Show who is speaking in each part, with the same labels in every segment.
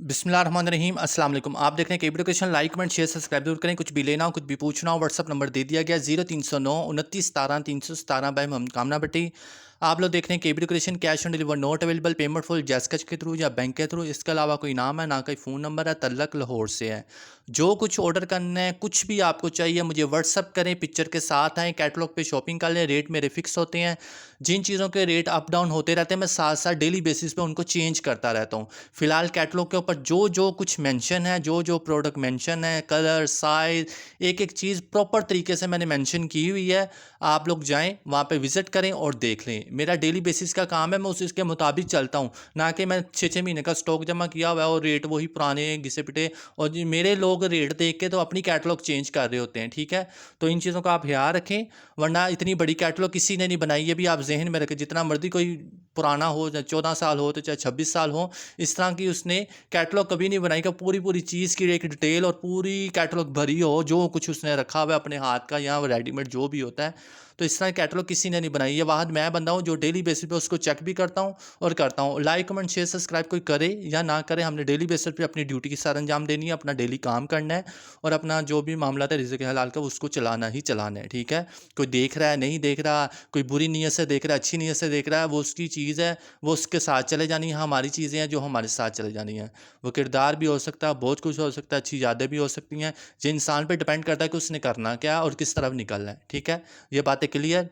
Speaker 1: बिस्मिल्लाहिर्रहमानिर्रहीम अस्सलाम वालेकुम। आप देख रहे हैं KB education. Like comment share subscribe जरूर करें। कुछ भी लेना हो कुछ भी पूछना हो व्हाट्सअप नंबर दे दिया गया 0309 29 17 317 बाय कामना भट्टी। आप लोग देख रहे हैं KB education. Cash on deliver not available, payment full जैसकच के थ्रू या बैंक के थ्रू। इसके अलावा कोई नाम है ना कोई फ़ोन नंबर है। तल्लक लाहौर से है। जो कुछ ऑर्डर करना है कुछ भी आपको चाहिए मुझे व्हाट्सअप करें, पिक्चर के साथ आएँ, कैटलॉग पे शॉपिंग कर लें। रेट मेरे फिक्स होते हैं। जिन चीज़ों के रेट अप डाउन होते रहते हैं मैं साथ साथ डेली बेसिस पे उनको चेंज करता रहता हूँ। फिलहाल कैटलॉग के ऊपर जो जो कुछ मेंशन है, जो जो प्रोडक्ट मेंशन है, कलर, साइज़, एक एक चीज़ प्रॉपर तरीके से मैंने मेंशन की हुई है। आप लोग जाएँ वहाँ पे विज़िट करें और देख लें। मेरा डेली बेसिस का काम है, मैं उसके मुताबिक चलता हूँ, ना कि मैं 6-6 महीने का स्टॉक जमा किया हुआ है और रेट वही पुराने घिसे-पिटे। और जी मेरे लोग रेट देख के तो अपनी कैटलॉग चेंज कर रहे होते हैं, ठीक है? तो इन चीज़ों का आप ख़्याल रखें, वरना इतनी बड़ी कैटलॉग किसी ने नहीं बनाई। ये भी आप ज़हन में रखें, जितना मर्ज़ी कोई पुराना हो, चाहे 14 साल हो तो चाहे 26 साल हो, इस तरह की उसने कैटलॉग कभी नहीं बनाई कि पूरी-पूरी चीज़ की एक डिटेल और पूरी कैटलॉग भरी हो, जो कुछ उसने रखा हुआ है अपने हाथ का या रेडीमेड जो भी होता है। तो इस तरह कैटलॉग किसी ने नहीं बनाई। ये वाहद मैं बंदा हूँ जो डेली बेसिस पे उसको चेक भी करता हूँ और करता हूँ। लाइक, कमेंट, शेयर, सब्सक्राइब कोई करे या ना करे, हमने डेली बेसिस पे अपनी ड्यूटी की सर अंजाम देनी है, अपना डेली काम करना है और अपना जो भी मामला है रिज़्क़ हलाल का उसको चलाना ही चलाना है, ठीक है? कोई देख रहा है, नहीं देख रहा, कोई बुरी नीयत से देख रहा है, अच्छी नीयत से देख रहा है, वो उसकी चीज़ है, वो उसके साथ चले जानी है। हमारी चीज़ें हैं जो हमारे साथ चले जानी हैं। वो किरदार भी हो सकता है, बहुत कुछ हो सकता है, अच्छी यादें भी हो सकती हैं। ये इंसान पे डिपेंड करता है कि उसने करना क्या है और किस तरफ निकलना है, ठीक है? ये बातें क्लियर।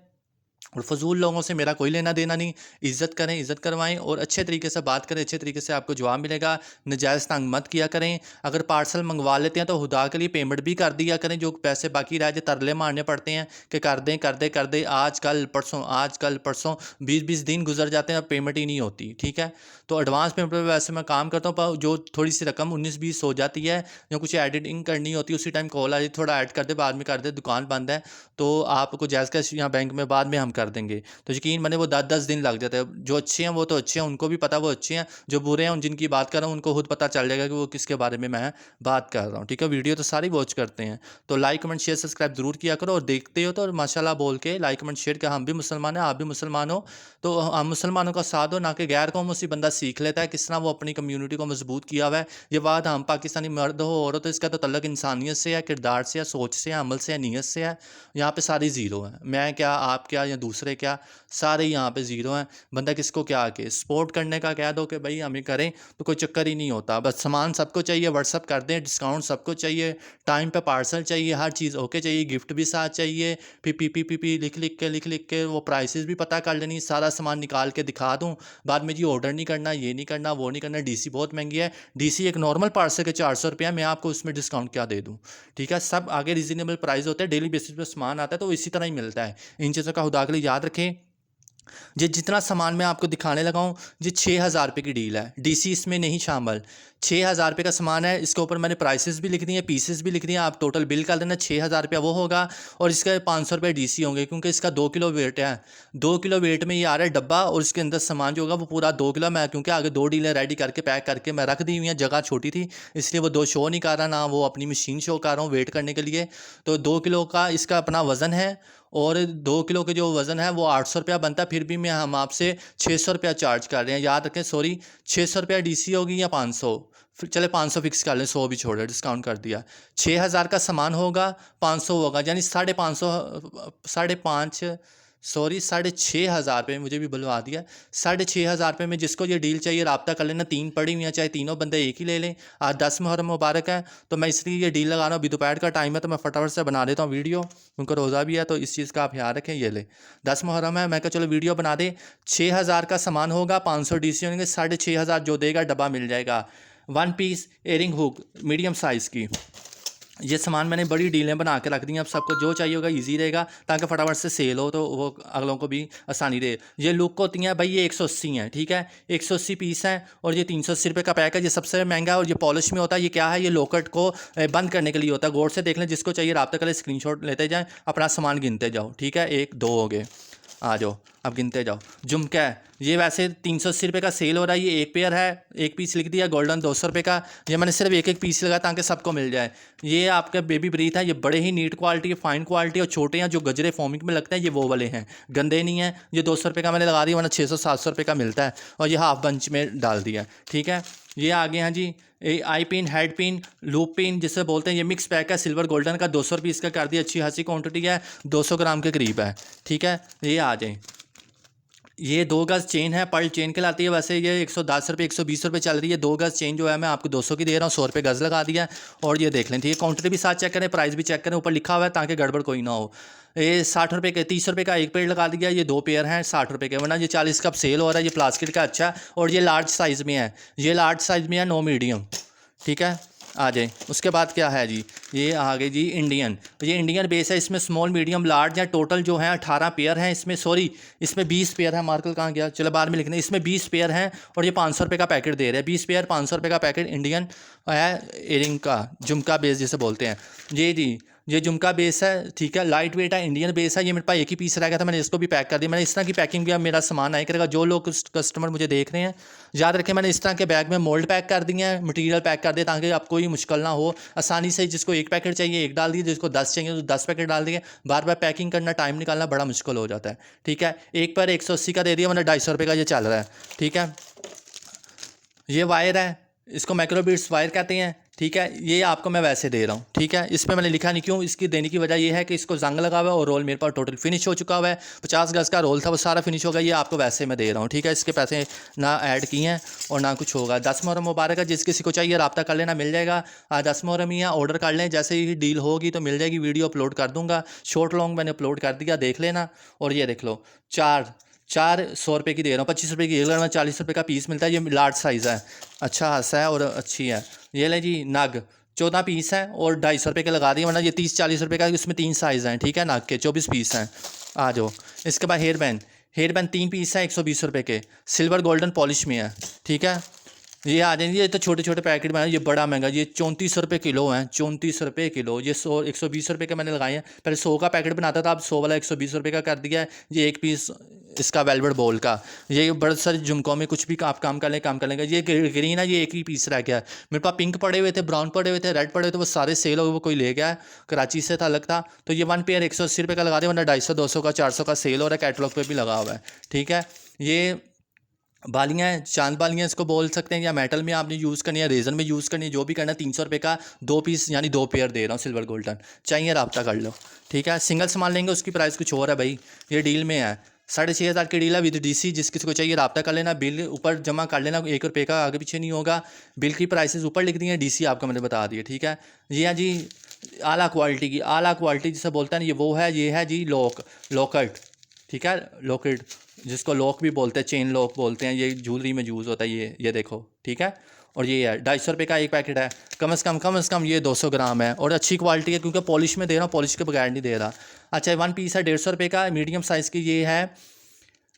Speaker 1: और फ़ज़ूल लोगों से मेरा कोई लेना देना नहीं। इज़्ज़त करें, इज़्ज़त करवाएँ और अच्छे तरीके से बात करें, अच्छे तरीके से आपको जवाब मिलेगा। नाजायज़ तंग मत किया करें। अगर पार्सल मंगवा लेते हैं तो खुदा के लिए पेमेंट भी कर दिया करें। जो पैसे बाकी रह जाए तरले मारने पड़ते हैं कि कर दें, कर दें, कर दें, आज कल परसों, आज कल परसों, 20-20 दिन गुज़र जाते हैं, अब पेमेंट ही नहीं होती, ठीक है? तो एडवांस पेमेंट पे वैसे मैं काम करता हूँ, पर जो थोड़ी-सी रकम 19-20 हो जाती है या कुछ एडिटिंग करनी होती है उसी टाइम कॉल आ जाती है, थोड़ा ऐड कर दे, बाद में कर दे, दुकान बंद है, तो आपको जायज़ कैश या बैंक में बाद में हम कर देंगे। तो यकीन मानिए वो 10-10 दिन लग जाते हैं। जो अच्छे हैं वो तो अच्छे हैं, उनको भी पता वो अच्छे हैं। जो बुरे हैं उन जिनकी बात कर रहा हूँ उनको खुद पता चल जाएगा कि वो किसके बारे में मैं बात कर रहा हूँ, ठीक है? वीडियो तो सारी वॉच करते हैं। तो लाइक, कमेंट, शेयर, सब्सक्राइब ज़रूर किया करो और देखते हो तो माशाल्लाह बोल के लाइक, कमेंट, शेयर कि हम भी मुसलमान हैं, आप भी मुसलमान हो। तो हम मुसलमानों का साथ दो, ना कि गैर कौमों से बंदा सीख लेता है किस तरह वो अपनी कम्युनिटी को मजबूत किया हुआ है। ये बात हम पाकिस्तानी मर्द हो औरत हो, इसका तो तल्लक इंसानियत से है, किरदार से है, सोच से है, अमल से है, नीयत से है। यहाँ पे सारी ज़ीरो हैं। मैं क्या, आप क्या या दूसरे क्या, सारे यहाँ पे ज़ीरो हैं। बंदा किसको क्या आके सपोर्ट करने का कह दो कि भाई हमें करें तो कोई चक्कर ही नहीं होता। बस सामान सबको चाहिए, व्हाट्सअप कर दें, डिस्काउंट सबको चाहिए, टाइम पे पार्सल चाहिए, हर चीज़ ओके चाहिए, गिफ्ट भी साथ चाहिए। फिर पी लिख लिख के वो प्राइसेस भी पता कर लेनी, सारा सामान निकाल के दिखा दूँ। बाद में जी ऑर्डर नहीं करना, ये नहीं करना, वो नहीं करना, डीसी बहुत महंगी है। डीसी एक नॉर्मल पार्सल के 400 रुपये है, मैं आपको उसमें डिस्काउंट क्या दे दूँ, ठीक है? सब आगे रीजनेबल प्राइस होते हैं, डेली बेसिस पे सामान आता है तो इसी तरह ही मिलता है। इन चीज़ों का खुदा के लिए याद रखें। ये जितना सामान मैं आपको दिखाने लगा हूँ, ये 6,000 रुपये की डील है, डीसी इसमें नहीं शामिल। 6,000 रुपये का सामान है, इसके ऊपर मैंने प्राइसेस भी लिख दिए हैं, पीसेस भी लिख दिए हैं। आप टोटल बिल कर देना, 6,000 रुपया वो होगा और इसका 500 रुपये डीसी होंगे, क्योंकि इसका 2 किलो वेट है। 2 किलो वेट में ये आ रहा है डब्बा और इसके अंदर सामान जो होगा वो पूरा 2 किलो। मैं क्योंकि आगे 2 डीलें रेडी करके पैक करके मैं रख दी हुई हैं, जगह छोटी थी इसलिए वो 2 शो नहीं कर रहा, ना वो अपनी मशीन शो कर रहा हूँ वेट करने के लिए। तो 2 किलो का इसका अपना वज़न है और 2 किलो के जो वज़न है वो 800 रुपया बनता है, फिर भी मैं हम आपसे 600 रुपया चार्ज कर रहे हैं। याद रखें, सॉरी, 600 रुपया डीसी होगी या 500, फिर चले 500 फिक्स कर लें, 100 भी छोड़े, डिस्काउंट कर दिया। 6,000 का सामान होगा, 500 होगा, यानी 550, 5.5, सॉरी 6,500 रुपये मुझे भी बुलवा दिया। 6,500 रुपये में जिसको ये डील चाहिए रब्ता कर लेना, 3 पड़ी हुई हैं, चाहे तीनों बंदे एक ही ले लें। आज 10 मुहर्रम मुबारक है तो मैं इसलिए ये डील लगा रहा हूँ। अभी दोपहर का टाइम है तो मैं फटाफट से बना देता हूँ वीडियो, क्योंकि रोज़ा भी है तो इस चीज़ का आप ध्यान रखें। ये ले 10 मुहर्रम है, मैं कहा चलो वीडियो बना दे। 6,000 का सामान होगा, 500 डीसी होंगे, 6,500 जो देगा डब्बा मिल जाएगा। 1 piece earring hook medium size की। ये सामान मैंने बड़ी डीलें बना के रख दी हैं, अब सबको जो चाहिए होगा ईजी रहेगा, ताकि फटाफट से सेल हो तो वो अगलों को भी आसानी रहे। ये लुक होती हैं भाई, ये 180 हैं, ठीक है? 180 पीस हैं और ये 380 रुपये का पैक है। ये सबसे महंगा है और ये पॉलिश में होता है। ये क्या है, ये लॉकेट को बंद करने के लिए होता है। गौर से देख लें, जिसको चाहिए रब्ता करें, स्क्रीनशॉट लेते जाएँ, अपना सामान गिनते जाओ, ठीक है? 1 2 हो गए, आ जाओ। अब गिनते जाओ। झुमका है, ये वैसे 380 रुपये का सेल हो रहा है, ये एक पेयर है, एक पीस लिख दिया। गोल्डन 200 रुपये का, ये मैंने सिर्फ एक एक पीस लगा ताकि सबको मिल जाए। ये आपका बेबी ब्रीथ है, ये बड़े ही नीट क्वालिटी, फाइन क्वालिटी, और छोटे हैं जो गजरे फॉर्मिंग में लगते हैं, ये वो वाले हैं, गंदे नहीं हैं। ये 200 रुपये का मैंने लगा दिया, वरना 600-700 रुपये का मिलता है, और ये हाफ बंच में डाल दिया। ठीक है, ये आगे हैं जी eye pin, head pin, loop pin जिसे बोलते हैं। ये मिक्स पैक है, सिल्वर गोल्डन का, 200 पीस का कर दिया। अच्छी खासी क्वांटिटी है, 200 ग्राम के करीब है। ठीक है, ये आ जाए। ये 2 गज चेन है, पर्ल चेन कहलाती है। वैसे ये 110 रुपये 120 रुपये चल रही है। 2 गज चेन जो है मैं आपको 200 की दे रहा हूँ, 100 रुपये गज लगा दिया है। और ये देख लें, ठीक है, क्वांटिटी भी साथ चेक करें, प्राइस भी चेक करें, ऊपर लिखा हुआ है ताकि गड़बड़ कोई ना हो। ये 60 रुपये के 30 रुपये का एक पेड़ लगा दिया। ये 2 पेयर हैं 60 रुपये के, वरना ये 40 का सेल हो रहा है। ये प्लास्टिक का अच्छा, और ये लार्ज साइज़ में है, ये लार्ज साइज़ में है, नो मीडियम। ठीक है, आ जाए। उसके बाद क्या है जी, ये आ गई जी इंडियन। ये इंडियन बेस है, इसमें स्मॉल मीडियम लार्ज है, टोटल जो है 18 पेयर हैं इसमें। सॉरी, इसमें 20 पेयर है, मार्कर कहाँ गया, चलो बाद में लिखने। इसमें 20 पेयर हैं, और ये 500 रुपये का पैकेट दे रहे हैं। 20 पेयर 500 रुपये का पैकेट इंडियन है, एयरिंग का, झुमका बेस जिसे बोलते हैं। जी ये झुमका बेस है, ठीक है, लाइट वेट है, इंडियन बेस है। ये मेरे पास एक ही पीस रह गया था, मैंने इसको भी पैक कर दिया। मैंने इस तरह की पैकिंग भी अब मेरा सामान आया करेगा। जो लोग कस्टमर मुझे देख रहे हैं, याद रखें, मैंने इस तरह के बैग में मोल्ड पैक कर दिए हैं, मटेरियल पैक कर दिया, ताकि आपको कोई मुश्किल ना हो। आसानी से जिसको एक पैकेट चाहिए एक डाल दिए, जिसको 10 चाहिए तो 10 पैकेट डाल दिए। बार बार पैकिंग करना, टाइम निकालना बड़ा मुश्किल हो जाता है। ठीक है, एक पर 180 का दे दिया, मैंने 250 रुपये का ये चल रहा है। ठीक है, ये वायर है, इसको माइक्रोबीट्स वायर कहते हैं। ठीक है, ये आपको मैं वैसे दे रहा हूँ। ठीक है, इस पर मैंने लिखा नहीं, क्यों, इसकी देने की वजह ये है कि इसको जंग लगा हुआ है, और रोल मेरे पास टोटल फिनिश हो चुका हुआ है। 50 गज का रोल था, वो सारा फिनिश होगा। ये आपको वैसे मैं दे रहा हूँ। ठीक है, इसके पैसे ना ऐड किए हैं और ना कुछ होगा। 10 मुहर्रम मुबारक है, जिस किसी को चाहिए रब्ता कर लेना, मिल जाएगा। 10 मुहर्रम ही है, ऑर्डर कर लें, जैसे ही डील होगी तो मिल जाएगी। वीडियो अपलोड कर दूँगा, शॉर्ट लॉन्ग मैंने अपलोड कर दिया, देख लेना। और ये देख लो, 100 रुपये की दे रहा हूँ, 25 रुपये की, अगर मैं 40 रुपये का पीस मिलता है। ये लार्ज साइज़ है, अच्छा खासा है और अच्छी है। ये ले जी नग, 14 पीस हैं और 250 रुपये के लगा दिए, वरना ये 30-40 रुपये का। इसमें 3 साइज़ हैं। ठीक है, नग के 24 पीस हैं। आ जाओ। इसके बाद हेयर बैंड 3 पीस हैं, 120 रुपये के, सिल्वर गोल्डन पॉलिश में है। ठीक है, ये आ जाएंगे। ये तो छोटे छोटे पैकेट में है, ये बड़ा महंगा, ये 34 रुपये किलो हैं, 34 रुपये किलो। ये 120 रुपये के मैंने लगाए हैं। पहले 100 का पैकेट बनाता था, अब 100 वाला 120 रुपये का कर दिया है। ये एक पीस इसका वेलवेट बॉल का, ये बड़े सारे झुमकों में कुछ भी आप काम कर लेंगे। ये ग्रीन है, ये एक ही पीस रह गया है। मेरे पास पिंक पड़े हुए थे, ब्राउन पड़े हुए थे, रेड पड़े हुए थे, वो सारे सेल हो गए, वो कोई ले गया है, कराची से था, अलग था। तो ये 1 पेयर 180 रुपये का लगा दिया, वरना 250-200 का 400 का सेल हो रहा है, कैटलॉग पे भी लगा हुआ है। ठीक है, ये बालियाँ हैं, चांद बालियाँ इसको बोल सकते हैं, या मेटल में आपने यूज़ करनी है, रेजन में यूज़ करनी है, जो भी करना है। 300 रुपये का 2 पीस यानी 2 पेयर दे रहा हूँ, सिल्वर गोल्डन। चाहिए रब्ता कर लो। ठीक है, सिंगल सामान लेंगे उसकी प्राइस कुछ और है भाई, ये डील में है। 6,500 की डील है विद डीसी। जिस किसी को चाहिए रब्ता कर लेना, बिल ऊपर जमा कर लेना, 1 रुपये का आगे पीछे नहीं होगा। बिल की प्राइसेस ऊपर लिख दी हैं, डीसी आपको मैंने बता दिया। ठीक है, ये है जी आला क्वालिटी की, आला क्वालिटी जिसे बोलते हैं, ये वो है। ये है जी लॉकेट। ठीक है, लॉकेट जिसको लॉक भी बोलते हैं, चेन लॉक बोलते हैं, ये ज्वेलरी में यूज़ होता है। ये देखो। ठीक है, और ये है 250 रुपये का एक पैकेट है। कम से कम ये 200 ग्राम है, और अच्छी क्वालिटी है, क्योंकि पॉलिश में दे रहा हूँ, पॉलिश के बगैर नहीं दे रहा। अच्छा, 1 पीस है 150 रुपये का, मीडियम साइज़ की। ये है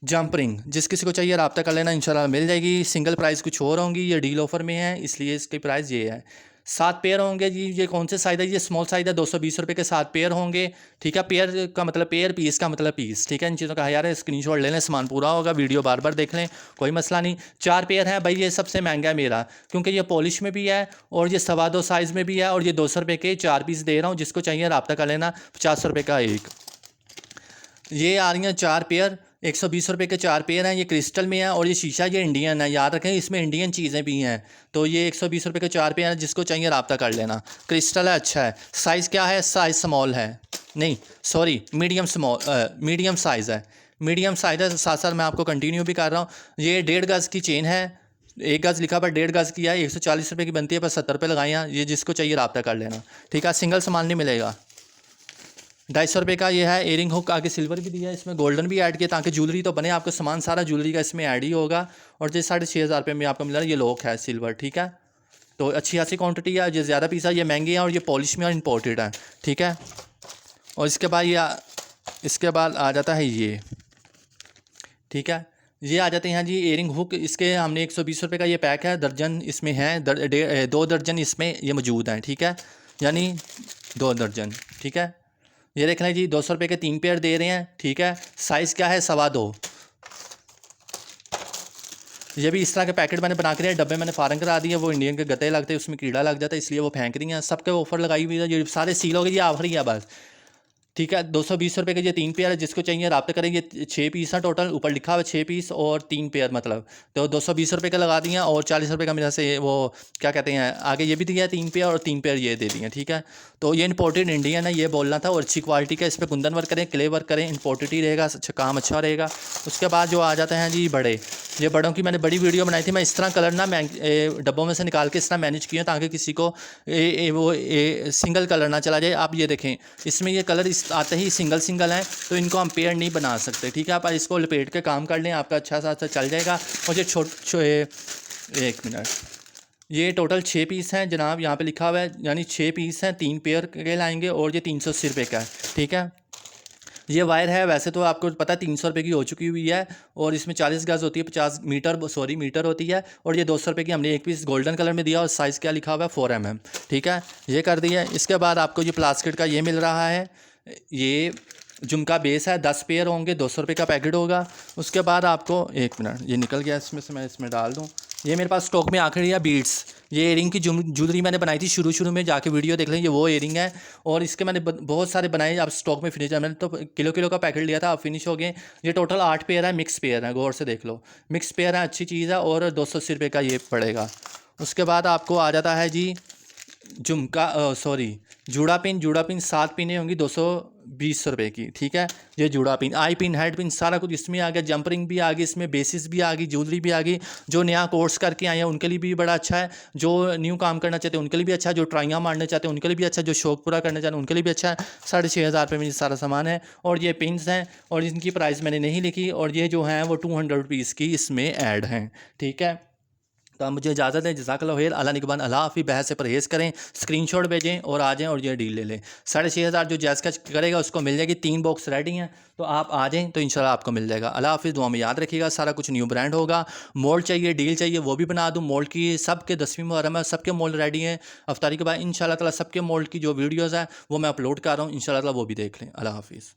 Speaker 1: जंप रिंग, जिस किसी को चाहिए रब्ता कर लेना, इंशाल्लाह मिल जाएगी। सिंगल प्राइस कुछ और होंगी, ये डील ऑफर में है, इसलिए इसकी प्राइस ये है। 7 पेयर होंगे जी। ये कौन से साइज़ है, ये स्मॉल साइज़ है, 220 रुपये के 7 पेयर होंगे। ठीक है, पेयर का मतलब पेयर, पीस का मतलब पीस। ठीक है, इन चीज़ों का यार स्क्रीनशॉट ले लें, सामान पूरा होगा, वीडियो बार बार देख लें, कोई मसला नहीं। 4 पेयर है भाई, ये सबसे महंगा है मेरा, क्योंकि ये पॉलिश में भी है, और ये 2.25 साइज़ में भी है, और ये 200 रुपये के 4 पीस दे रहा हूँ। जिसको चाहिए रब्ता कर लेना, 50 रुपये का एक। ये आ रही हैं 4 पेयर, 120 रुपये के 4 पेयर हैं। ये क्रिस्टल में है, और ये शीशा, ये इंडियन है, याद रखें, इसमें इंडियन चीज़ें भी हैं। तो ये 120 रुपये के 4 पेयर हैं, जिसको चाहिए रब्ता कर लेना। क्रिस्टल है, अच्छा है। साइज़ क्या है, साइज़ स्मॉल है, नहीं सॉरी मीडियम मीडियम साइज़ है, मीडियम साइज़ है। साथ साथ मैं आपको कंटिन्यू भी कर रहा हूँ। ये 1.5 गज़ की चेन है, 1 गज़ लिखा पर 1.5 गज़ की है, 140 रुपये की बनती है, पर 70 रुपये लगाए हैं। ये जिसको चाहिए रब्ता कर लेना। ठीक है, सिंगल सामान नहीं मिलेगा। 250 रुपये का ये है। एयरिंग हुक आगे सिल्वर भी दिया है, इसमें गोल्डन भी ऐड किया, ताकि ज्वेलरी तो बने, आपका सामान सारा ज्वेलरी का इसमें ऐड ही होगा। और जो 6,500 रुपये में आपको मिल रहा है, ये लॉक है सिल्वर। ठीक है, तो अच्छी खासी क्वांटिटी है, जो ज़्यादा पीस है, ये महंगे हैं, और ये पॉलिश में और इम्पोर्टेड है। ठीक है, और इसके बाद आ जाता है ये। ठीक है, ये आ जाते हैं जी एयरिंग हुक। इसके हमने 120 रुपये का ये पैक है, दर्जन इसमें है, 2 दर्जन इसमें ये मौजूद हैं। ठीक है, यानी 2 दर्जन। ठीक है, ये देख लें जी, 200 रुपये के 3 पेयर दे रहे हैं। ठीक है, साइज़ क्या है, 2.25। ये भी इस तरह के पैकेट मैंने बना के रहे, डब्बे मैंने फारम करा दिए, वो इंडियन के गते लगते हैं, उसमें कीड़ा लग जाता है, इसलिए वो फेंक रही हैं। सबके ऑफर लगाई हुई है, ये सारे सील हो गए, ये आखिरी है बस। ठीक है, 220 रुपये के ये 3 पेयर है, जिसको चाहिए रब्ता करें। ये 6 पीस है टोटल, ऊपर लिखा हुआ 6 पीस और 3 पेयर मतलब, तो 220 रुपये का लगा दिया और 40 रुपये का मेरा से वो क्या कहते हैं आगे ये भी दिया है 3 पेयर और 3 पेयर ये दे दिए। ठीक है, तो ये इंपोर्टेड इंडियन है, ये बोलना था, और अच्छी क्वालिटी का, इस पर कुंदन वर्क करें, क्ले वर्क करें, इंपोर्टेड ही रहेगा, अच्छा काम अच्छा रहेगा। उसके बाद जो आ जाते हैं जी बड़े, ये बड़ों की मैंने बड़ी वीडियो बनाई थी। मैं इस तरह कलर ना मैं डब्बों में से निकाल के इस तरह मैनेज किया ताकि किसी को सिंगल कलर ना चला जाए। आप ये देखें, इसमें ये कलर इस आते ही सिंगल सिंगल हैं, तो इनको हम पेयर नहीं बना सकते। ठीक है, आप इसको लपेट के काम कर लें, आपका अच्छा सा चल जाएगा। और ये एक मिनट, ये टोटल 6 पीस हैं जनाब, यहाँ पे लिखा हुआ है, यानी 6 पीस हैं, 3 पेयर के लाएंगे और ये 380 रुपये का है। ठीक है, ये वायर है, वैसे तो आपको पता है 300 रुपये की हो चुकी हुई है, और इसमें 40 गज होती है, 50 मीटर मीटर होती है, और ये 200 रुपये की हमने एक पीस गोल्डन कलर में दिया, और साइज़ क्या लिखा हुआ है 4mm। ठीक है, ये कर दिया। इसके बाद आपको ये प्लास्टिक का ये मिल रहा है, ये झुमका बेस है, 10 पेयर होंगे, 200 रुपये का पैकेट होगा। उसके बाद आपको एक मिनट, ये निकल गया इसमें से, मैं इसमें डाल दूँ। ये मेरे पास स्टॉक में आखिरी है बीड्स, ये एयरिंग की ज्वेलरी मैंने बनाई थी शुरू में, जाके वीडियो देख लें, ये वो एयरिंग है। और इसके मैंने बहुत सारे बनाए, अब स्टॉक में फिनिश है, मैंने तो किलो का पैकेट लिया था, अब फिनिश हो गए। ये टोटल 8 पेयर है, मिक्स पेयर है, गौर से देख लो, मिक्स पेयर है, अच्छी चीज़ है, और 280 रुपये का ये पड़ेगा। उसके बाद आपको आ जाता है जी जूड़ा पिन 7 पिनें होंगी 220 रुपये की। ठीक है, ये जूड़ा पिन, आई पिन, हेड पिन, सारा कुछ इसमें आ गया, जंपरिंग भी आ गई, इसमें बेसिस भी आ गई, ज्वेलरी भी आ गई। जो नया कोर्स करके आए हैं उनके लिए भी बड़ा अच्छा है, जो न्यू काम करना चाहते हैं उनके लिए भी अच्छा है, जो ट्राइयाँ मारना चाहते हैं उनके लिए भी अच्छा है, जो शौक पूरा करना चाहते हैं उनके लिए भी अच्छा है। 6,500 रुपये में सारा सामान है, और ये पिन्स हैं, और इनकी प्राइस मैंने नहीं लिखी, और ये जो हैं वो 200 रुपीज़ की इसमें ऐड हैं। ठीक है, तो आप मुझे इजाज़त दें, जज़ाकल्लाह खैर, अल्लाह निगहबान, अल्लाह हाफ़िज़। बहस से परहेज़ करें, स्क्रीनशॉट भेजें और आ जाएं और ये डील ले लें। 6,500 जो जैज़ का करेगा उसको मिल जाएगी, 3 बॉक्स रेडी हैं, तो आप आ जाएं तो इंशाल्लाह आपको मिल जाएगा। अल्लाह हाफ़िज़, दुआ में याद रखिएगा, सारा कुछ न्यू ब्रांड होगा। मोल्ड चाहिए, डील चाहिए, वो भी बना दूँ। मोल्ड की सबके 10वीं मुहर्रम है, सबके मोल्ड रेडी हैं। अफ्तारी के बाद इंशाल्लाह ताला सबके मोल्ड की जो वीडियोज़ हैं वो मैं अपलोड कर रहा हूँ, इंशाल्लाह ताला वो भी देख लें। अल्लाह हाफ़िज़।